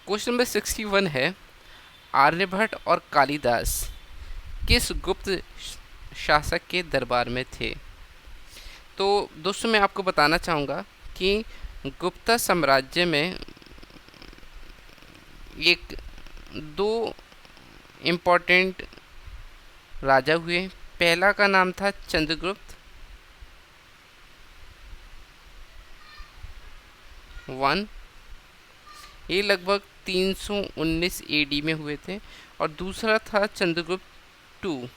Question number 61 है, आर्यभट्ट और कालिदास किस गुप्त शासक के दरबार में थे? तो दोस्तों मैं आपको बताना चाहूँगा कि गुप्ता साम्राज्य में एक दो इम्पोर्टेंट राजा हुए। पहला का नाम था चंद्रगुप्त वन, ये लगभग 319 एडी में हुए थे, और दूसरा था चंद्रगुप्त टू।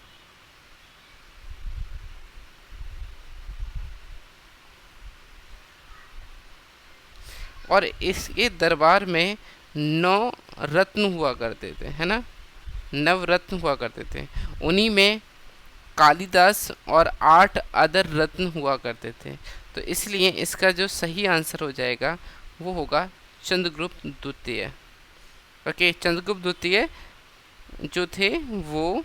और इसके दरबार में 9 रत्न हुआ करते थे, है ना, 9 रत्न हुआ करते थे। उन्हीं में कालिदास और 8 अदर रत्न हुआ करते थे। तो इसलिए इसका जो सही आंसर हो जाएगा वो होगा चंद्रगुप्त द्वितीय। ओके, चंद्रगुप्त द्वितीय जो थे वो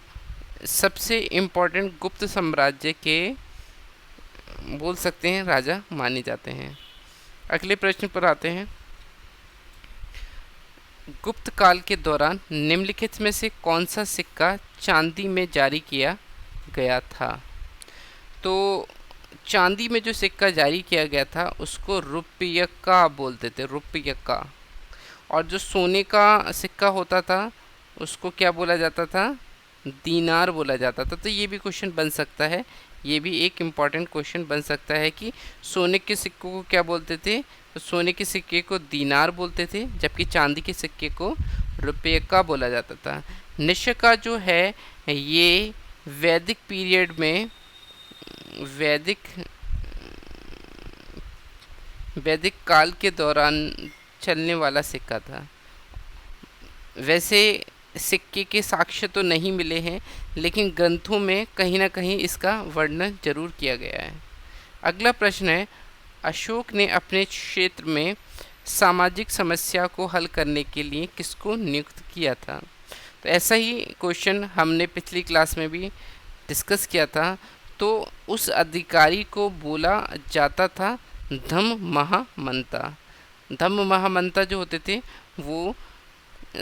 सबसे इम्पोर्टेंट गुप्त साम्राज्य के बोल सकते हैं राजा माने जाते हैं। अगले प्रश्न पर आते हैं। गुप्त काल के दौरान निम्नलिखित में से कौन सा सिक्का चांदी में जारी किया गया था? तो चांदी में जो सिक्का जारी किया गया था उसको रुपयक्का बोलते थे, रुपयक्का। और जो सोने का सिक्का होता था उसको क्या बोला जाता था? दीनार बोला जाता था। तो ये भी क्वेश्चन बन सकता है, ये भी एक इम्पॉर्टेंट क्वेश्चन बन सकता है कि सोने के सिक्कों को क्या बोलते थे? तो सोने के सिक्के को दीनार बोलते थे, जबकि चांदी के सिक्के को रुपयक्का बोला जाता था। निशका जो है ये वैदिक पीरियड में वैदिक काल के दौरान चलने वाला सिक्का था। वैसे सिक्के के साक्ष्य तो नहीं मिले हैं, लेकिन ग्रंथों में कहीं ना कहीं इसका वर्णन जरूर किया गया है। अगला प्रश्न है, अशोक ने अपने क्षेत्र में सामाजिक समस्या को हल करने के लिए किसको नियुक्त किया था? तो ऐसा ही क्वेश्चन हमने पिछली क्लास में भी डिस्कस किया था। तो उस अधिकारी को बोला जाता था धम्म महामंता। धम्म महामंता जो होते थे वो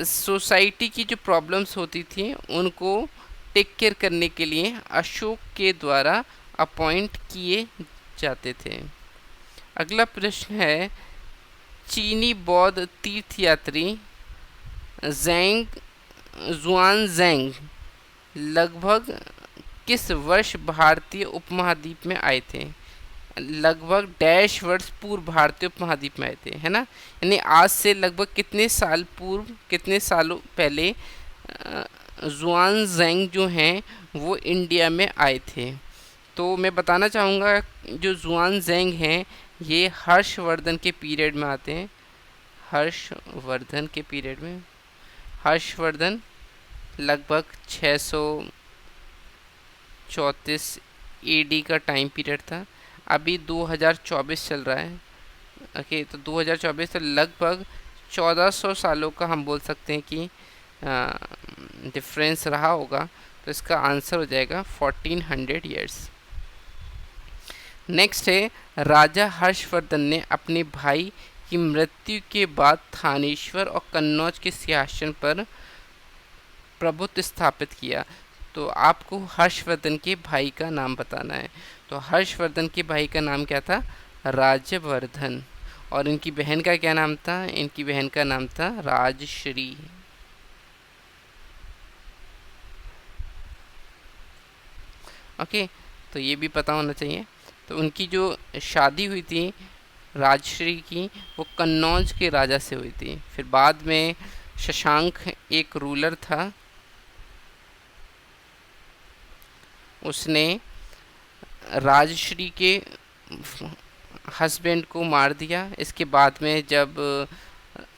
सोसाइटी की जो प्रॉब्लम्स होती थी उनको टेक केयर करने के लिए अशोक के द्वारा अपॉइंट किए जाते थे। अगला प्रश्न है, चीनी बौद्ध तीर्थयात्री जुआनज़ैंग लगभग किस वर्ष भारतीय उपमहाद्वीप में आए थे? लगभग डैश वर्ष पूर्व भारतीय उपमहाद्वीप में आए थे, है ना। यानी आज से लगभग कितने साल पूर्व, कितने सालों पहले जुआनज़ैंग जो हैं वो इंडिया में आए थे? तो मैं बताना चाहूँगा जो जुआनज़ैंग हैं ये हर्षवर्धन के पीरियड में आते हैं। हर्षवर्धन के पीरियड में, हर्षवर्धन लगभग 634 एडी का टाइम पीरियड था। अभी 2024 चल रहा है। ओके, तो 2024 तो लगभग 1400 सालों का हम बोल सकते हैं कि डिफरेंस रहा होगा। तो इसका आंसर हो जाएगा 1400 ईयर्स। नेक्स्ट है, राजा हर्षवर्धन ने अपने भाई की मृत्यु के बाद थानेश्वर और कन्नौज के सिंहासन पर प्रभुत्व स्थापित किया। तो आपको हर्षवर्धन के भाई का नाम बताना है। तो हर्षवर्धन के भाई का नाम क्या था? राजवर्धन। और इनकी बहन का क्या नाम था? इनकी बहन का नाम था राजश्री। ओके, तो ये भी पता होना चाहिए। तो उनकी जो शादी हुई थी राजश्री की वो कन्नौज के राजा से हुई थी। फिर बाद में शशांक एक रूलर था, उसने राजश्री के हस्बैंड को मार दिया। इसके बाद में जब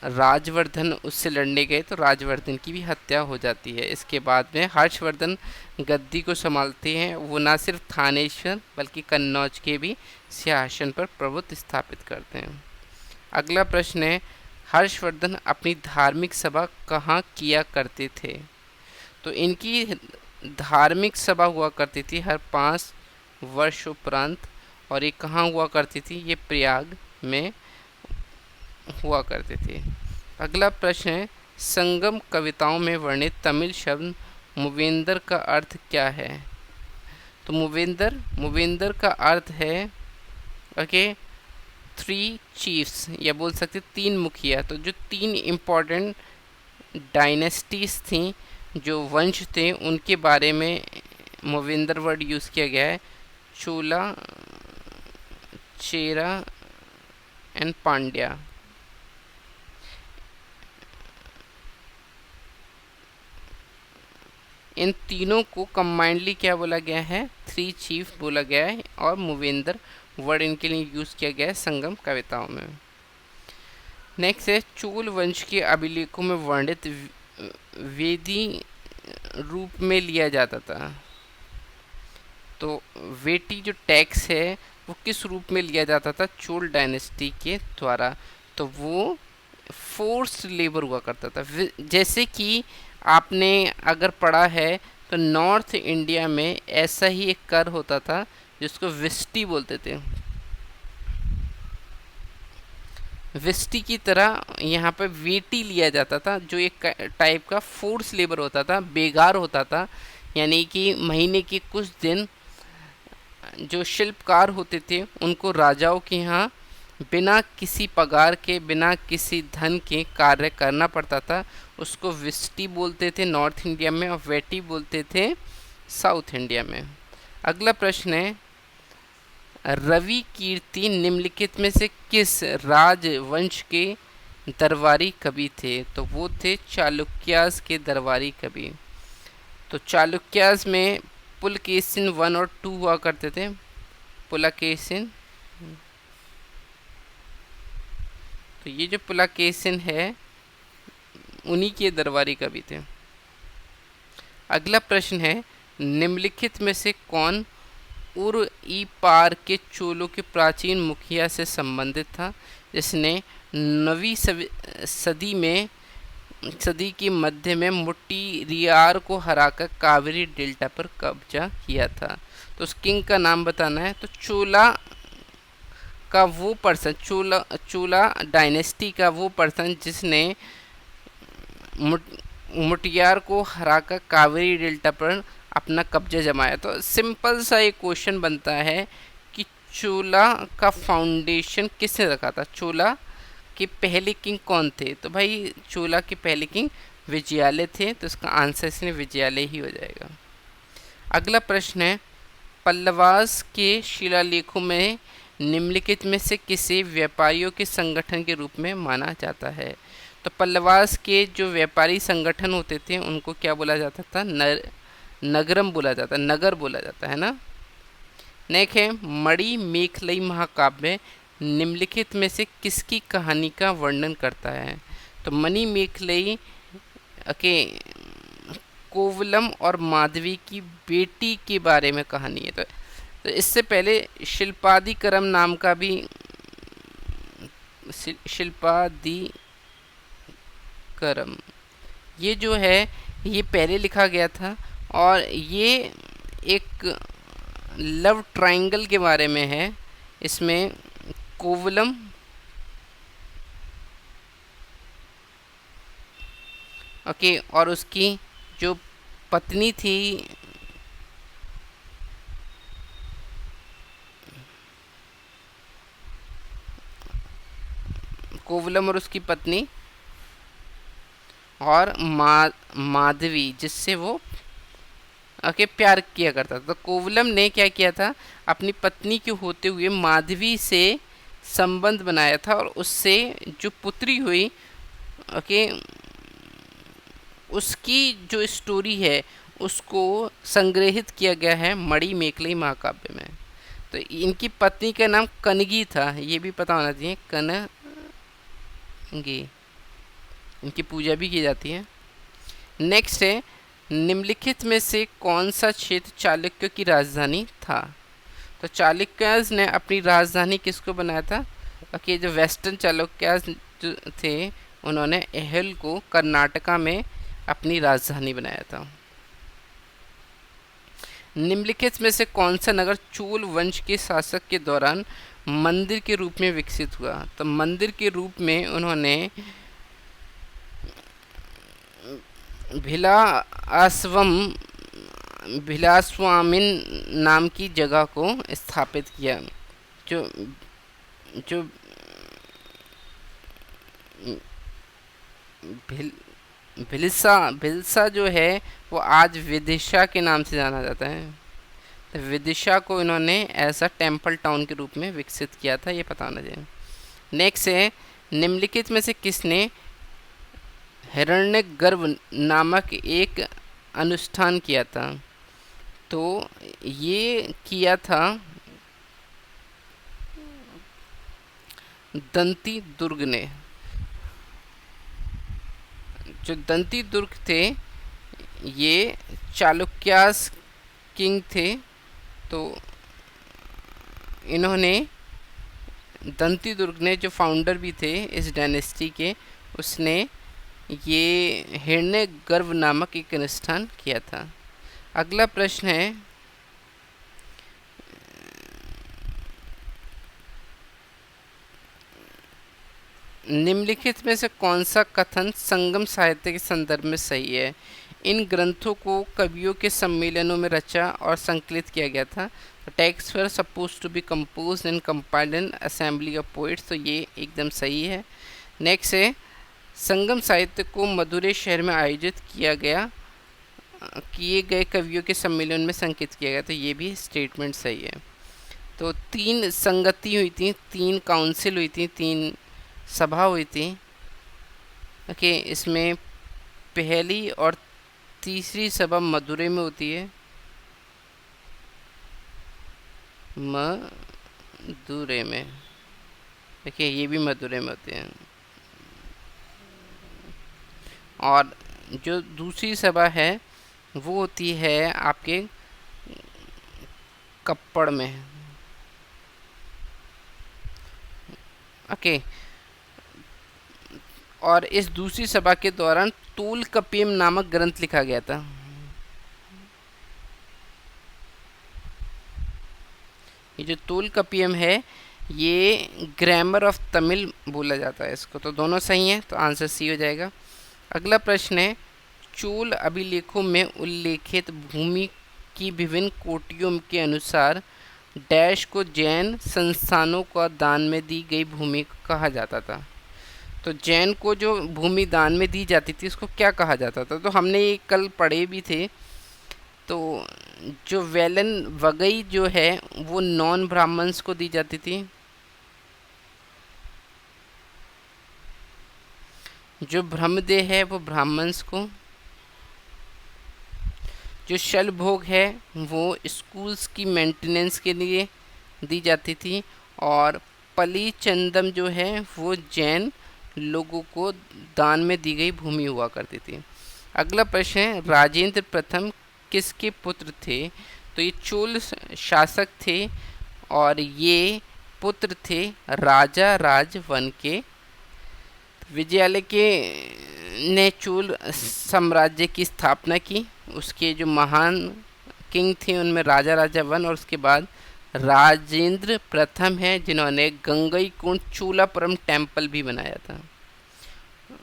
राजवर्धन उससे लड़ने गए तो राजवर्धन की भी हत्या हो जाती है। इसके बाद में हर्षवर्धन गद्दी को संभालते हैं। वो न सिर्फ थानेश्वर बल्कि कन्नौज के भी सिंहासन पर प्रभुत्व स्थापित करते हैं। अगला प्रश्न है, हर्षवर्धन अपनी धार्मिक सभा कहाँ किया करते थे? तो इनकी धार्मिक सभा हुआ करती थी हर 5 वर्ष उपरांत। और ये कहाँ हुआ करती थी? ये प्रयाग में हुआ करते थे। अगला प्रश्न है, संगम कविताओं में वर्णित तमिल शब्द मूवेंदर का अर्थ क्या है? तो मूवेंदर का अर्थ है ओके 3 चीफ्स, या बोल सकते 3 मुखिया। तो जो 3 इम्पोर्टेंट डायनेस्टीज थी, जो वंश थे, उनके बारे में मूवेंदर वर्ड यूज़ किया गया है। चोला, चेरा एंड पांड्या। इन तीनों को कंबाइंडली क्या बोला गया है? 3 चीफ बोला गया है, और मूवेंदर वर्ड इनके लिए यूज़ किया गया है संगम कविताओं में। नेक्स्ट है, चोल वंश के अभिलेखों में वर्णित वेदी रूप में लिया जाता था। तो वेटी जो टैक्स है वो किस रूप में लिया जाता था? चोल डायनेस्टी के द्वारा। तो वो फोर्स्ड लेबर हुआ करता था। जैसे कि आपने अगर पढ़ा है तो नॉर्थ इंडिया में ऐसा ही एक कर होता था जिसको विस्टी बोलते थे। विस्टी की तरह यहाँ पर वेटी लिया जाता था, जो एक टाइप का फोर्स लेबर होता था, बेगार होता था। यानी कि महीने के कुछ दिन जो शिल्पकार होते थे उनको राजाओं के यहाँ बिना किसी पगार के, बिना किसी धन के कार्य करना पड़ता था। उसको विस्टी बोलते थे नॉर्थ इंडिया में, और वेटी बोलते थे साउथ इंडिया में। अगला प्रश्न है, रवि कीर्ति निम्नलिखित में से किस राजवंश के दरबारी कवि थे? तो वो थे चालुक्यास के दरबारी कवि। तो चालुक्यास में पुलकेशिन 1 और 2 हुआ करते थे। पुलकेशिन, तो ये जो पुलकेशिन है उन्हीं के दरबारी कवि थे। अगला प्रश्न है, निम्नलिखित में से कौन उर ई पार के चोलों के प्राचीन मुखिया से संबंधित था, जिसने 9वीं सदी के मध्य में मुट्टिरियार को हराकर कावेरी डेल्टा पर कब्जा किया था? तो उस किंग का नाम बताना है। तो चोला का वो पर्सन, चोला डायनेस्टी का वो पर्सन जिसने मुटियार को हराकर कावेरी डेल्टा पर अपना कब्जा जमाया। तो सिंपल सा एक क्वेश्चन बनता है कि चोला का फाउंडेशन किसने रखा था? चोला के पहले किंग कौन थे? तो भाई चोला के पहले किंग विजयालय थे। तो इसका आंसर इसमें विजयालय ही हो जाएगा। अगला प्रश्न है, पल्लवास के शिलालेखों में निम्नलिखित में से किसे व्यापारियों के संगठन के रूप में माना जाता है? तो पल्लवास के जो व्यापारी संगठन होते थे उनको क्या बोला जाता था? नगरम बोला जाता, नगर बोला जाता है ना। नेक्स्ट है, मणि मेखलई महाकाव्य निम्नलिखित में से किसकी कहानी का वर्णन करता है? तो मणि मेखलई के कोवलम और माधवी की बेटी के बारे में कहानी है। तो इससे पहले शिल्पादिकरम नाम का भी, शिल्पादिकरम ये जो है ये पहले लिखा गया था, और ये एक लव ट्रायंगल के बारे में है। इसमें कोवलम ओके और उसकी जो पत्नी थी कोवलम और उसकी पत्नी और माधवी जिससे वो प्यार किया करता था। तो कोवलम ने क्या किया था, अपनी पत्नी के होते हुए माधवी से संबंध बनाया था, और उससे जो पुत्री हुई उसकी जो स्टोरी है उसको संग्रहित किया गया है मणि मेखलई महाकाव्य में। तो इनकी पत्नी का नाम कनगी था, ये भी पता होना चाहिए, कनगी। इनकी पूजा भी की जाती है। नेक्स्ट है, निम्नलिखित में से कौन सा क्षेत्र चालुक्य की राजधानी था? तो चालुक्यास ने अपनी राजधानी किसको बनाया था? जो वेस्टर्न चालुक्यास जो थे उन्होंने अहेल को कर्नाटका में अपनी राजधानी बनाया था। निम्नलिखित में से कौन सा नगर चोल वंश के शासक के दौरान मंदिर के रूप में विकसित हुआ? तो मंदिर के रूप में उन्होंने भिलास्वामिन नाम की जगह को स्थापित किया। जो जो भिल भिलसा जो है वो आज विदिशा के नाम से जाना जाता है। तो विदिशा को इन्होंने ऐसा टेम्पल टाउन के रूप में विकसित किया था, ये पता होना चाहिए। नेक्स्ट है, निम्नलिखित में से किसने हिरण्यगर्भ नामक एक अनुष्ठान किया था? तो ये किया था दंती दुर्ग ने। जो दंती दुर्ग थे ये चालुक्यास किंग थे। तो इन्होंने दंती दुर्ग ने, जो फाउंडर भी थे इस डायनेस्टी के, उसने ये हिरण्यगर्भ नामक एक अनुष्ठान किया था। अगला प्रश्न है, निम्नलिखित में से कौन सा कथन संगम साहित्य के संदर्भ में सही है? इन ग्रंथों को कवियों के सम्मेलनों में रचा और संकलित किया गया था। Text were suppose to be composed and compiled in assembly of poets. तो ये एकदम सही है। नेक्स्ट है, संगम साहित्य को मदुरै शहर में आयोजित किए गए कवियों के सम्मेलन में संकलित किया गया। तो ये भी स्टेटमेंट सही है। तो 3 संगति हुई थी, 3 काउंसिल हुई थी, 3 सभा हुई थी। ओके, इसमें पहली और तीसरी सभा मदुरै में होती है, मदुरै में। देखिए ये भी मदुरै में होते हैं। और जो दूसरी सभा है वो होती है आपके कप्पड़ में। ओके, और इस दूसरी सभा के दौरान तोलकपियम नामक ग्रंथ लिखा गया था। ये जो तोलकपियम है ये ग्रामर ऑफ तमिल बोला जाता है इसको। तो दोनों सही हैं, तो आंसर सी हो जाएगा। अगला प्रश्न है, चोल अभिलेखों में उल्लेखित भूमि की विभिन्न कोटियों के अनुसार डैश को जैन संस्थानों को दान में दी गई भूमि कहा जाता था। तो जैन को जो भूमि दान में दी जाती थी उसको क्या कहा जाता था? तो हमने ये कल पढ़े भी थे। तो जो वेलन वगई जो है वो नॉन ब्राह्मण्स को दी जाती थी। जो ब्रह्मदेह है वो ब्राह्मण्स को। जो शल भोग है वो स्कूल्स की मेंटेनेंस के लिए दी जाती थी। और पली चंदम जो है वो जैन लोगों को दान में दी गई भूमि हुआ करती थी। अगला प्रश्न है, राजेंद्र प्रथम किसके पुत्र थे? तो ये चोल शासक थे और ये पुत्र थे राजा राजवन के। विजयालय के ने चोल साम्राज्य की स्थापना की। उसके जो महान किंग थे उनमें राजा राजावन और उसके बाद राजेंद्र प्रथम है जिन्होंने गंगईकोंड चोलापुरम टेम्पल भी बनाया था।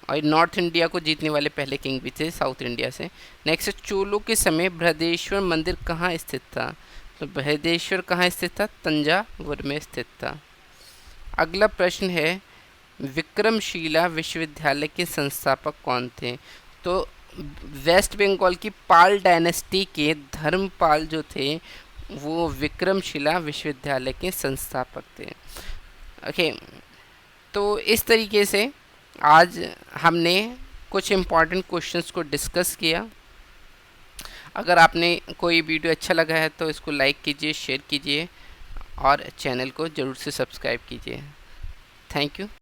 और नॉर्थ इंडिया को जीतने वाले पहले किंग भी थे साउथ इंडिया से। नेक्स्ट, चोलों के समय बृहदेश्वर मंदिर कहाँ स्थित था? तो बृहदेश्वर कहाँ स्थित था? तंजावुर में स्थित था। अगला प्रश्न है, विक्रमशिला विश्वविद्यालय के संस्थापक कौन थे? तो वेस्ट बंगाल की पाल डायनेस्टी के धर्मपाल जो थे वो विक्रमशिला विश्वविद्यालय के संस्थापक थे। ओके, तो इस तरीके से आज हमने कुछ इम्पॉर्टेंट क्वेश्चंस को डिस्कस किया। अगर आपने कोई वीडियो अच्छा लगा है तो इसको लाइक कीजिए, शेयर कीजिए और चैनल को ज़रूर से सब्सक्राइब कीजिए। Thank you.